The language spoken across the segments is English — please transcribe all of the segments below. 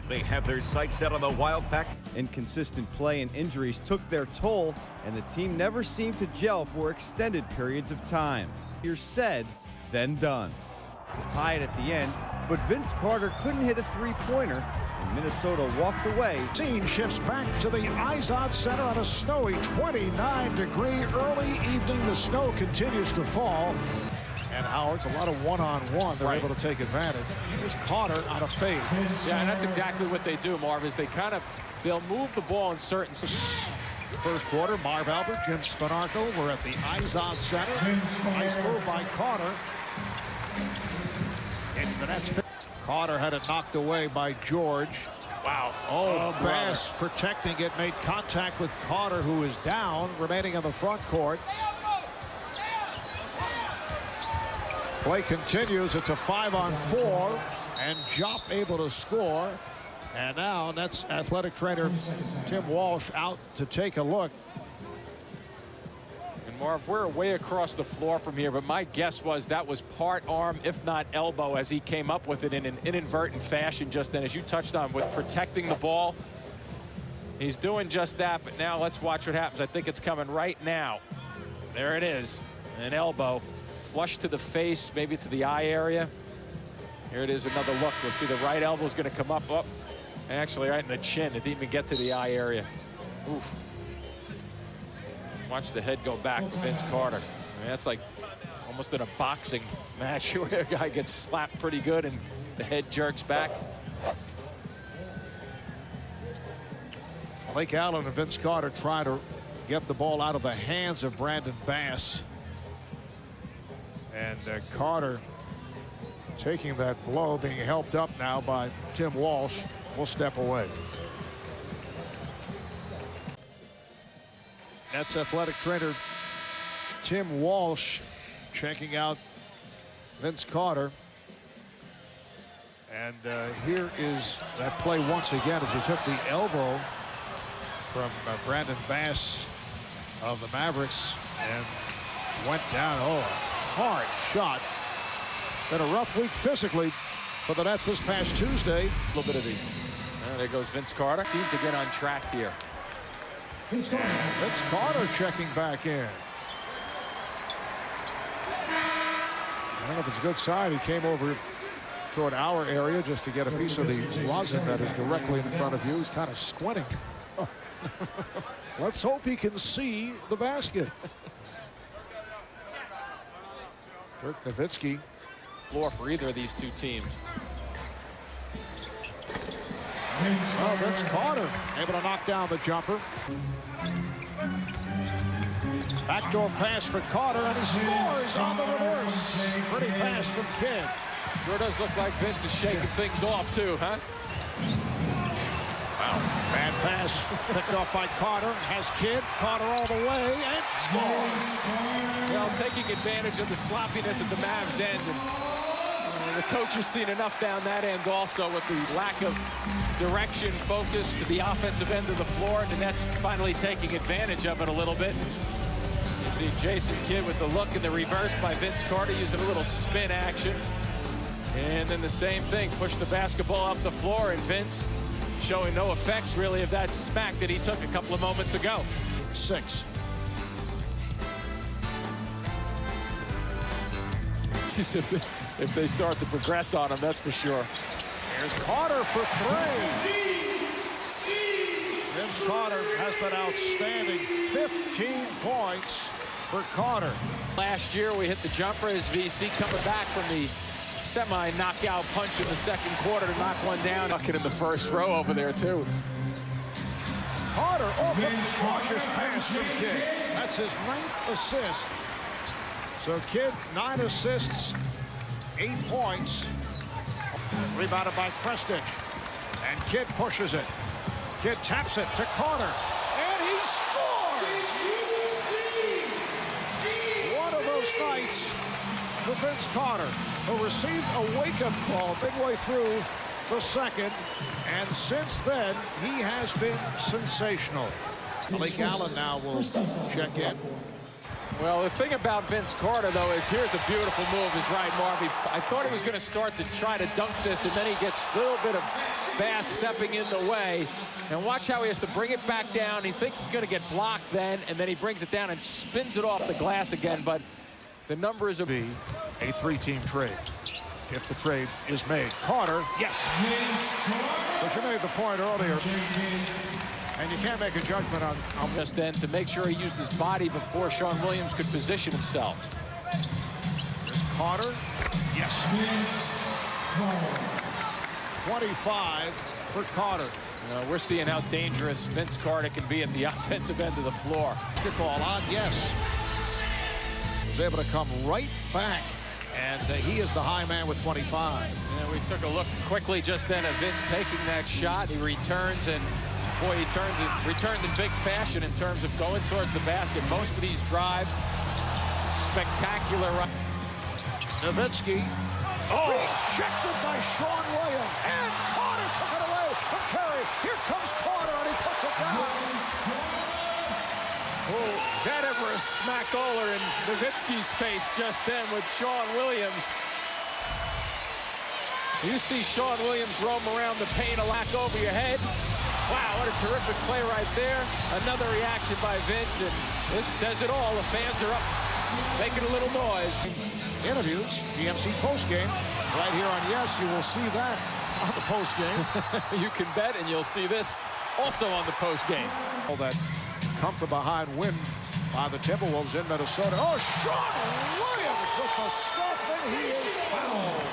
They have their sights set on the Wildpack. Inconsistent play and injuries took their toll, and the team never seemed to gel for extended periods of time. Easier said than done. To tie it at the end, but Vince Carter couldn't hit a three-pointer, and Minnesota walked away. Scene shifts back to the Izod Center on a snowy 29-degree early evening. The snow continues to fall. And Howard's a lot of one-on-one. They're able to take advantage. Here's Carter on a fade. Yeah, and that's exactly what they do, Marv, is they'll move the ball in certain... First quarter, Marv Albert, Jim Spanarkel. We're at the Izod Center. Nice move by Carter. Into the Nets. Carter had it knocked away by George. Wow. Oh, Bass protecting it, made contact with Carter, who is down, remaining on the front court. Play continues. It's a 5-on-4, and Jop able to score. And now Nets athletic trainer Tim Walsh out to take a look. And Marv, we're way across the floor from here, but my guess was that was part arm, if not elbow, as he came up with it in an inadvertent fashion just then, as you touched on, with protecting the ball. He's doing just that, but now let's watch what happens. I think it's coming right now. There it is, an elbow. Flush to the face, maybe to the eye area. Here it is, another look. We'll see the right elbow is going to come up. Actually, right in the chin. It didn't even get to the eye area. Oof. Watch the head go back to Vince Carter. I mean, that's like almost in a boxing match where a guy gets slapped pretty good and the head jerks back. Blake Allen and Vince Carter try to get the ball out of the hands of Brandon Bass. And Carter taking that blow, being helped up now by Tim Walsh. Will step away. Nets athletic trainer Tim Walsh checking out Vince Carter. And here is that play once again as he took the elbow from Brandon Bass of the Mavericks and went down. Oh, hard shot. Been a rough week physically for the Nets this past Tuesday. A little bit of the... there goes Vince Carter. Seems to get on track here. Vince Carter checking back in. I don't know if it's a good sign. He came over toward our area just to get a piece of the rosin that is directly in front of you. He's kind of squinting. Let's hope he can see the basket. Dirk Nowitzki. Floor for either of these two teams. Oh, Vince Carter able to knock down the jumper. Backdoor pass for Carter, and he scores on the reverse. Pretty pass from Kidd. Sure does look like Vince is shaking things off too, huh? Wow. Bad pass picked off by Carter. Has Kidd. Carter all the way and scores. Well, taking advantage of the sloppiness at the Mavs end. And the coach has seen enough down that end also with the lack of direction, focus to the offensive end of the floor. And the Nets finally taking advantage of it a little bit. You see Jason Kidd with the look in the reverse by Vince Carter using a little spin action. And then the same thing, push the basketball up the floor, and Vince showing no effects really of that smack that he took a couple of moments ago. 6. If they start to progress on him, that's for sure. Here's Carter for 3. Vince Carter has been outstanding. 15 points for Carter. Last year we hit the jumper as VC coming back from the semi-knockout punch in the second quarter to knock one down. Bucket in the first row over there too. Carter off a gorgeous pass from Kidd. That's his 9th assist. So Kidd, 9 assists, 8 points. Rebounded by Preston. And Kidd pushes it. Kidd taps it to Carter. And he scores! One of those nights for Vince Carter, who received a wake-up call midway through the second. And since then, he has been sensational. Blake Allen now will check in. Well, the thing about Vince Carter, though, is here's a beautiful move. Is right, Marvy. I thought he was going to start to try to dunk this, and then he gets a little bit of Bass stepping in the way. And watch how he has to bring it back down. He thinks it's going to get blocked then, and then he brings it down and spins it off the glass again. But the numbers are... Be a three-team trade if the trade is made. Carter, yes. But you made the point earlier. And you can't make a judgment on just then to make sure he used his body before Sean Williams could position himself. Carter. Yes. 25 for Carter. We're seeing how dangerous Vince Carter can be at the offensive end of the floor. Good call on, yes. Was able to come right back, and he is the high man with 25. And we took a look quickly just then at Vince taking that shot. He returns, and boy, he returned in big fashion in terms of going towards the basket. Most of these drives, spectacular. Nowitzki. Oh! Rejected by Sean Williams. And Carter took it away from Curry. Here comes Carter, and he puts it down. Oh, that ever a smackola in Nowitzki's face just then with Sean Williams. You see Sean Williams roam around the paint, a lack over your head. Wow, what a terrific play right there. Another reaction by Vince, and this says it all. The fans are up, making a little noise. Interviews, GMC postgame, right here on Yes. You will see that on the postgame. You can bet, and you'll see this also on the postgame. All that come from behind win by the Timberwolves in Minnesota. Oh, Sean Williams with the stuff, and he is fouled.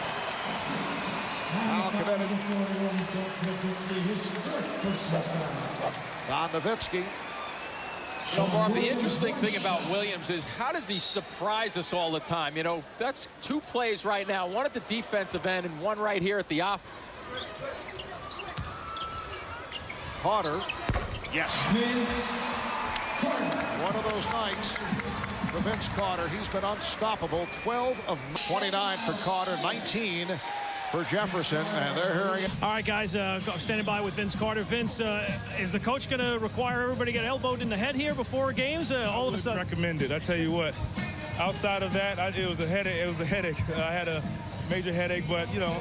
Foul committed on Nowitzki. You know, Marv, the interesting thing about Williams is how does he surprise us all the time? You know, that's two plays right now, one at the defensive end and one right here at the off. Carter, yes. One of those nights for Vince Carter. He's been unstoppable. 12 of 29 for Carter, 19 for Jefferson, and they're hearing it. All right, guys, standing by with Vince Carter. Vince, is the coach going to require everybody to get elbowed in the head here before games? All of a sudden, recommended. I tell you what. Outside of that, it was a headache. It was a headache. I had a major headache, but you know,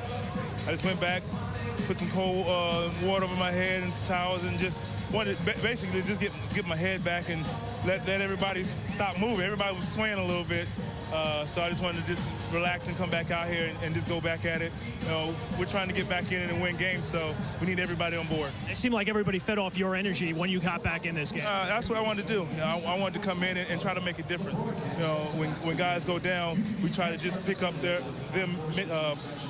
I just went back, put some cold water over my head and some towels, and just wanted basically just get my head back and let everybody stop moving. Everybody was swaying a little bit. So I just wanted to just relax and come back out here and just go back at it. You know, we're trying to get back in and win games, so we need everybody on board. It seemed like everybody fed off your energy when you got back in this game. That's what I wanted to do. You know, I wanted to come in and try to make a difference. You know, when guys go down, we try to just pick up them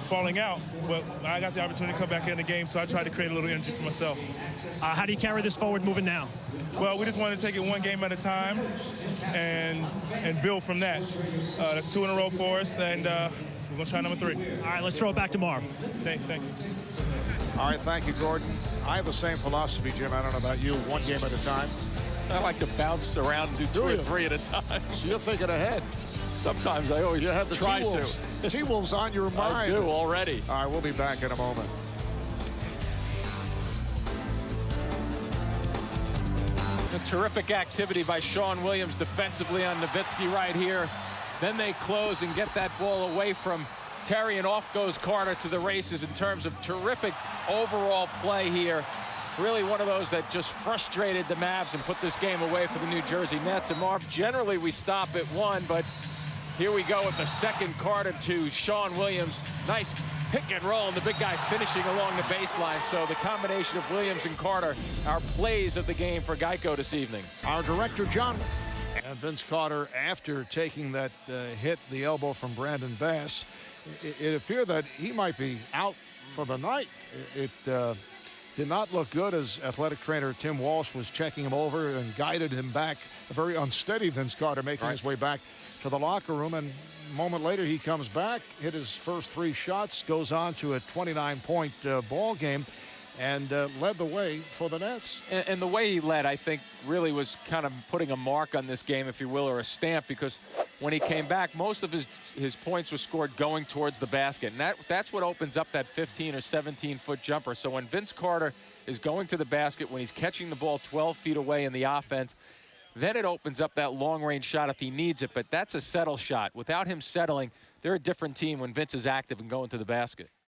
falling out. But I got the opportunity to come back in the game, so I tried to create a little energy for myself. How do you carry this forward moving now? Well, we just want to take it one game at a time and build from that. That's 2 in a row for us, and we're going to try number 3. All right, let's throw it back to Marv. Thank you. All right, thank you, Gordon. I have the same philosophy, Jim. I don't know about you. One game at a time. I like to bounce around and do 2 or 3 at a time. So you're thinking ahead. Sometimes I always have the try T-Wolves. to. T-Wolves on your mind. I do already. All right, we'll be back in a moment. A terrific activity by Sean Williams defensively on Nowitzki right here. Then they close and get that ball away from Terry, and off goes Carter to the races in terms of terrific overall play here. Really one of those that just frustrated the Mavs and put this game away for the New Jersey Nets. And Marv, generally we stop at 1, but here we go with the second Carter to Sean Williams. Nice pick and roll, and the big guy finishing along the baseline. So the combination of Williams and Carter, our plays of the game for Geico this evening. Our director, John. And Vince Carter, after taking that hit, the elbow from Brandon Bass, it appeared that he might be out for the night. It did not look good as athletic trainer Tim Walsh was checking him over and guided him back. A very unsteady Vince Carter making his way back to the locker room, and a moment later he comes back, hit his first 3 shots, goes on to a 29-point ball game, and led the way for the Nets. And the way he led, I think, really was kind of putting a mark on this game, if you will, or a stamp, because when he came back, most of his points were scored going towards the basket. And that's what opens up that 15 or 17-foot jumper. So when Vince Carter is going to the basket, when he's catching the ball 12 feet away in the offense, Then it opens up that long-range shot if he needs it, but that's a settle shot. Without him settling, they're a different team when Vince is active and going to the basket.